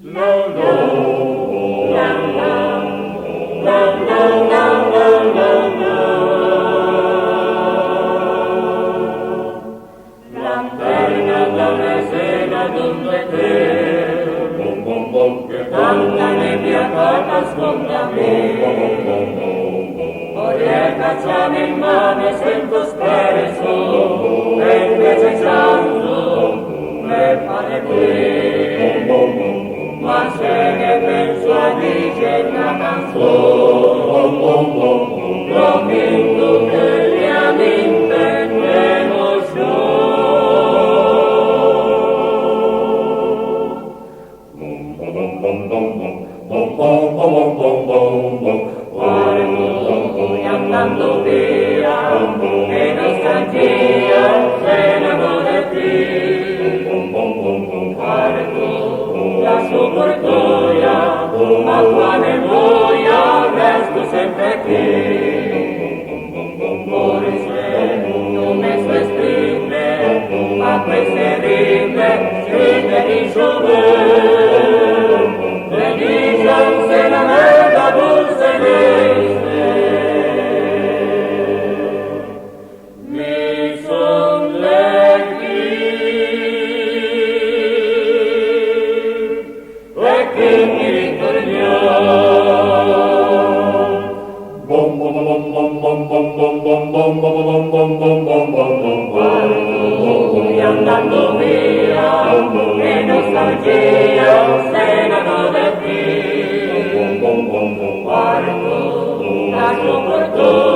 Lanterna donna escena donde te que tanta nebbia cata sconda me. Vorrei cacciare in mano e sento spesso e invece canto me pare qui. Ma se ne penso a dice una canzone lo vinto che mia mente andando via e nostalgia se ne vuole qui. La sua cortoia, ma tua memoria resto sempre qui. Forse non mi so esprimere, ma queste rime scritte di Chauvet, le diciamo se la merda dulce deste. Mi son leggi e che mi ritorniamo. Andando via e nostalgia se ne vuole qui. Guardo la sua portone